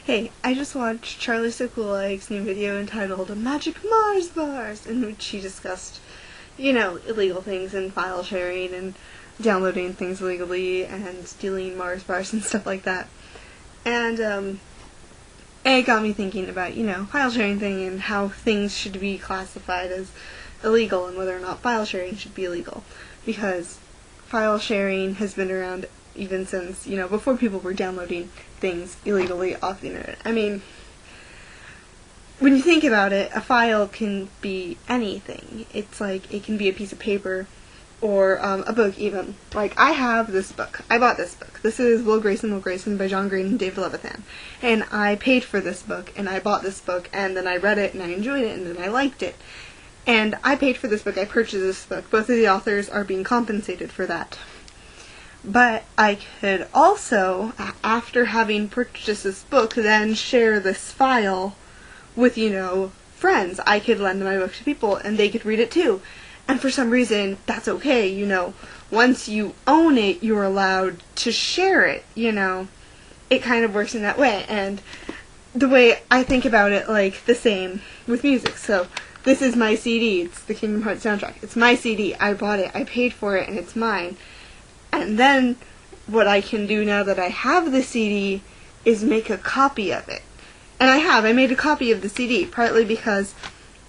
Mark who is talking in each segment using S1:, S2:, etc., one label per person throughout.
S1: Hey, I just watched Charlie McDonnell's new video entitled Magic Mars Bars, in which he discussed, illegal things and file sharing and downloading things illegally and stealing Mars bars and stuff like that. And, it got me thinking about, file sharing thing and how things should be classified as illegal and whether or not file sharing should be illegal. Because file sharing has been around even since, before people were downloading things illegally off the internet. I mean, when you think about it, a file can be anything. It's like, it can be a piece of paper or a book even. Like, I have this book. I bought this book. This is Will Grayson by John Green and David Levithan. And I paid for this book, and I bought this book, and then I read it, and I enjoyed it, and then I liked it. And I paid for this book. I purchased this book. Both of the authors are being compensated for that. But I could also, after having purchased this book, then share this file with, friends. I could lend my book to people, and they could read it too. And for some reason, that's okay, Once you own it, you're allowed to share it, It kind of works in that way. And the way I think about it, like, the same with music. So, this is my CD. It's the Kingdom Hearts soundtrack. It's my CD. I bought it. I paid for it, and it's mine. And then, what I can do now that I have the CD is make a copy of it. And I made a copy of the CD, partly because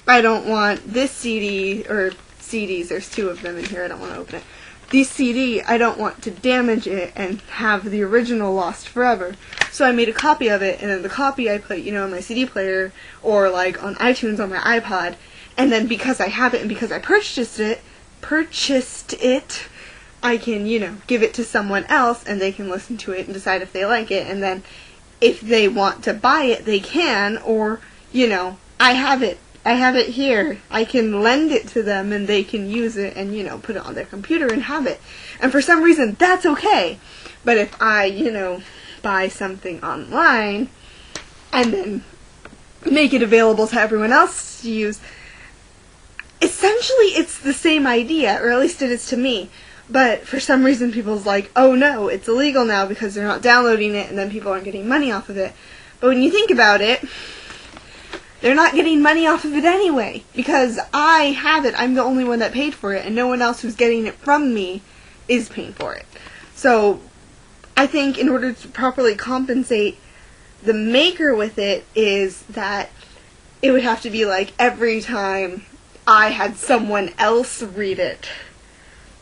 S1: I don't want this CD, or CDs, there's two of them in here, I don't want to open it. This CD, I don't want to damage it and have the original lost forever. So I made a copy of it, and then the copy I put, in my CD player, or like on iTunes on my iPod. And then because I have it and because I purchased it, I can, give it to someone else, and they can listen to it and decide if they like it, and then if they want to buy it, they can, or, I have it here. I can lend it to them, and they can use it and, put it on their computer and have it. And for some reason, that's okay. But if I, buy something online, and then make it available to everyone else to use, essentially it's the same idea, or at least it is to me. But for some reason people's like, oh no, it's illegal now because they're not downloading it and then people aren't getting money off of it. But when you think about it, they're not getting money off of it anyway. Because I have it, I'm the only one that paid for it, and no one else who's getting it from me is paying for it. So, I think in order to properly compensate the maker with it is that it would have to be like every time I had someone else read it,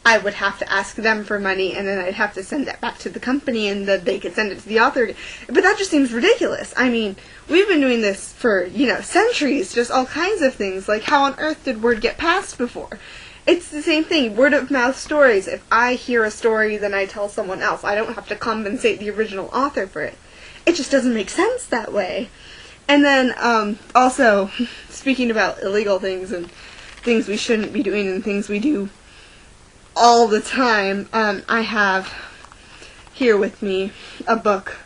S1: I would have to ask them for money, and then I'd have to send that back to the company, and then they could send it to the author. But that just seems ridiculous. I mean, we've been doing this for, centuries, just all kinds of things. Like, how on earth did word get passed before? It's the same thing, word of mouth stories. If I hear a story, then I tell someone else. I don't have to compensate the original author for it. It just doesn't make sense that way. And then, also, speaking about illegal things and things we shouldn't be doing and things we do all the time, I have here with me a book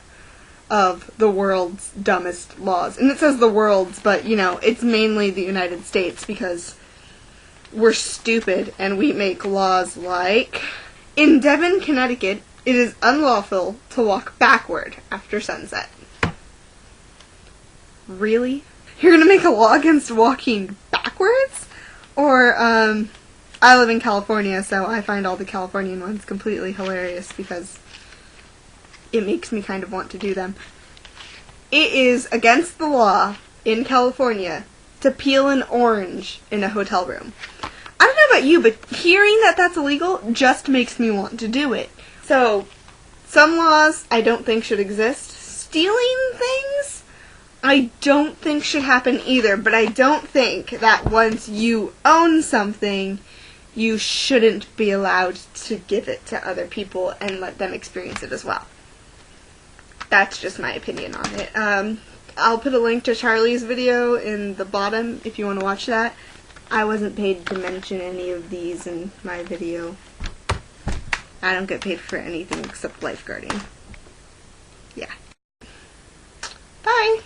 S1: of the world's dumbest laws. And it says the world's, but, it's mainly the United States because we're stupid and we make laws like, in Devon, Connecticut, it is unlawful to walk backward after sunset. Really? You're gonna make a law against walking backwards? Or, I live in California, so I find all the Californian ones completely hilarious because it makes me kind of want to do them. It is against the law in California to peel an orange in a hotel room. I don't know about you, but hearing that that's illegal just makes me want to do it. So, some laws I don't think should exist. Stealing things I don't think should happen either, but I don't think that once you own something, you shouldn't be allowed to give it to other people and let them experience it as well. That's just my opinion on it. I'll put a link to Charlie's video in the bottom if you want to watch that. I wasn't paid to mention any of these in my video. I don't get paid for anything except lifeguarding. Yeah. Bye!